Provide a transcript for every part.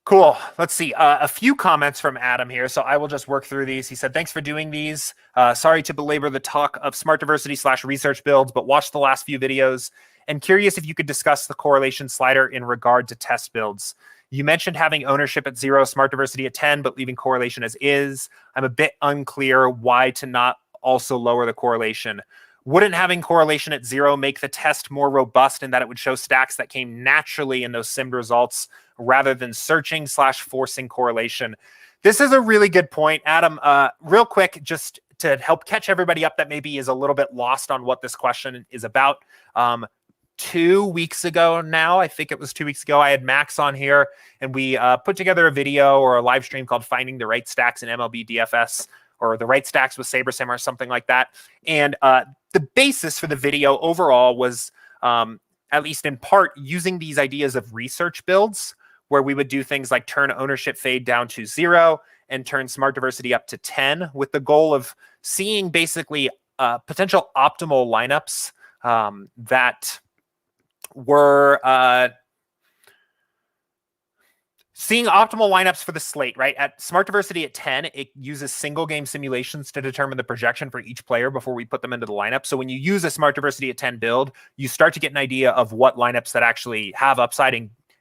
Cool. Let's see. A few comments from Adam here, so I will just work through these. He said, thanks for doing these. Sorry to belabor the talk of smart diversity / research builds, but watched the last few videos and curious if you could discuss the correlation slider in regard to test builds. You mentioned having ownership at 0, smart diversity at 10, but leaving correlation as is. I'm a bit unclear why to not also lower the correlation. Wouldn't having correlation at 0 make the test more robust in that it would show stacks that came naturally in those simmed results rather than searching / forcing correlation? This is a really good point, Adam. Real quick, just to help catch everybody up that maybe is a little bit lost on what this question is about. 2 weeks ago now, I think it was 2 weeks ago, I had Max on here and we put together a video or a live stream called Finding the Right Stacks in MLB DFS, or the right stacks with SaberSim or something like that. And the basis for the video overall was, at least in part, using these ideas of research builds where we would do things like turn ownership fade down to 0 and turn smart diversity up to 10 with the goal of seeing basically potential optimal lineups that were seeing optimal lineups for the slate, right? At smart diversity at 10, it uses single game simulations to determine the projection for each player before we put them into the lineup. So when you use a smart diversity at 10 build, you start to get an idea of what lineups that actually have upside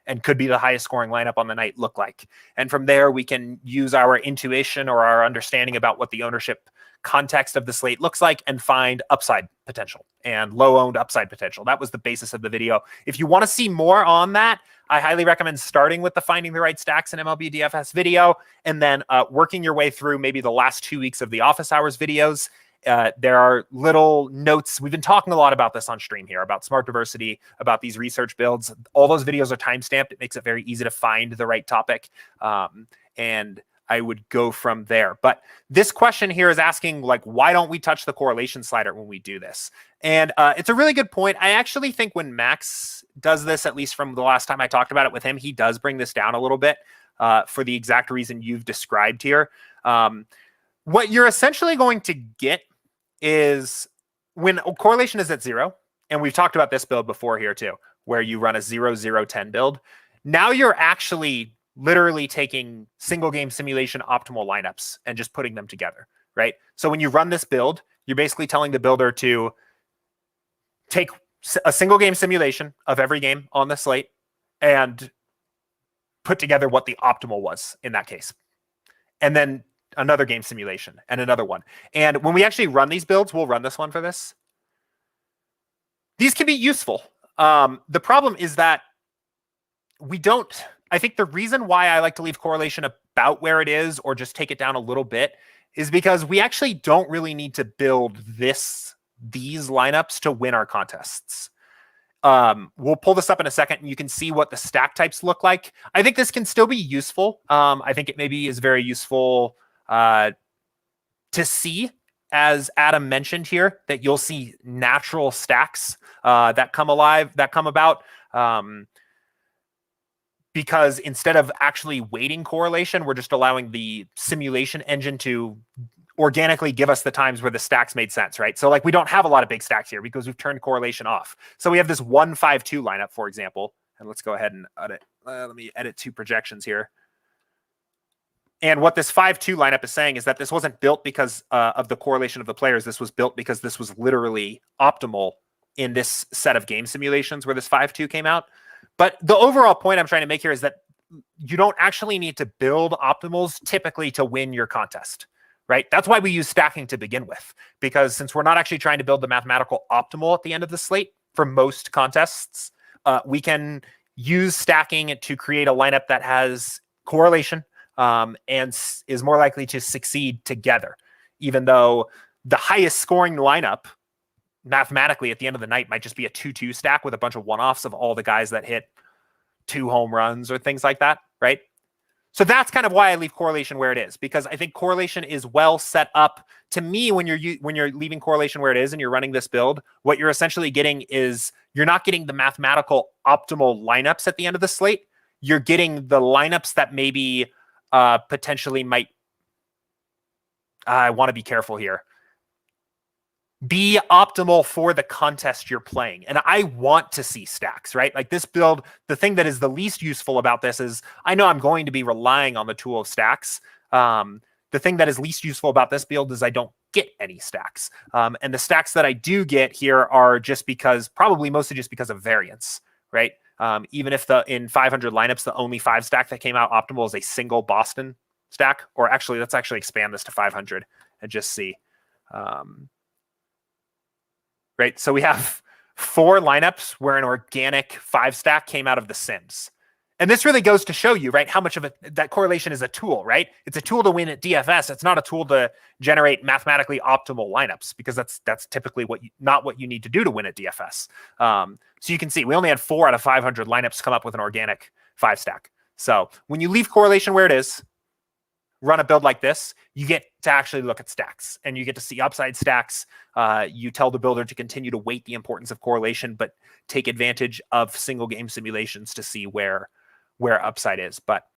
and could be the highest scoring lineup on the night look like. And from there, we can use our intuition or our understanding about what the ownership context of the slate looks like and find upside potential and low owned upside potential. That was the basis of the video. If you want to see more on that, I highly recommend starting with the Finding the Right Stacks in MLB DFS video and then working your way through maybe the last 2 weeks of the Office Hours videos. There are little notes. We've been talking a lot about this on stream here, about smart diversity, about these research builds. All those videos are timestamped. It makes it very easy to find the right topic. And I would go from there. But this question here is asking, like, why don't we touch the correlation slider when we do this? And it's a really good point. I actually think when Max does this, at least from the last time I talked about it with him, he does bring this down a little bit for the exact reason you've described here. What you're essentially going to get is when correlation is at 0, and we've talked about this build before here too, where you run a 0-0-10 build. Now you're actually literally taking single game simulation optimal lineups and just putting them together, right? So when you run this build, you're basically telling the builder to take a single game simulation of every game on the slate and put together what the optimal was in that case. And then another game simulation and another one. And when we actually run these builds, we'll run this one for this. These can be useful. The problem is that I think the reason why I like to leave correlation about where it is or just take it down a little bit is because we actually don't really need to build these lineups to win our contests. We'll pull this up in a second and you can see what the stack types look like. I think this can still be useful. I think it maybe is very useful to see, as Adam mentioned here, that you'll see natural stacks that come about. Because instead of actually weighting correlation, we're just allowing the simulation engine to organically give us the times where the stacks made sense, right? So like we don't have a lot of big stacks here because we've turned correlation off. So we have this 1-5-2 lineup, for example, and let's go ahead and edit. Let me edit 2 projections here. And what this 5-2 lineup is saying is that this wasn't built because of the correlation of the players. This was built because this was literally optimal in this set of game simulations where this 5-2 came out. But the overall point I'm trying to make here is that you don't actually need to build optimals typically to win your contest, right? That's why we use stacking to begin with, because since we're not actually trying to build the mathematical optimal at the end of the slate for most contests, we can use stacking to create a lineup that has correlation and is more likely to succeed together, even though the highest scoring lineup mathematically at the end of the night might just be a 2-2 stack with a bunch of one-offs of all the guys that hit 2 home runs or things like that, right? So that's kind of why I leave correlation where it is, because I think correlation is well set up. To me, when you're leaving correlation where it is and you're running this build, what you're essentially getting is you're not getting the mathematical optimal lineups at the end of the slate. You're getting the lineups that maybe potentially might. I want to be careful here. be optimal for the contest you're playing. And I want to see stacks, right? Like this build, the thing that is the least useful about this is I know I'm going to be relying on the tool of stacks. The thing that is least useful about this build is I don't get any stacks. And the stacks that I do get here are just because, probably mostly just because of variance, right? Even if in 500 lineups, the only 5 stack that came out optimal is a single Boston stack, or actually, let's actually expand this to 500 and just see. Right, so we have 4 lineups where an organic 5 stack came out of the Sims. And this really goes to show you, right, how much of that correlation is a tool, right? It's a tool to win at DFS. It's not a tool to generate mathematically optimal lineups, because that's typically not what you need to do to win at DFS. So you can see we only had 4 out of 500 lineups come up with an organic 5 stack. So when you leave correlation where it is, run a build like this, you get to actually look at stacks, and you get to see upside stacks. You tell the builder to continue to weight the importance of correlation, but take advantage of single game simulations to see where upside is. But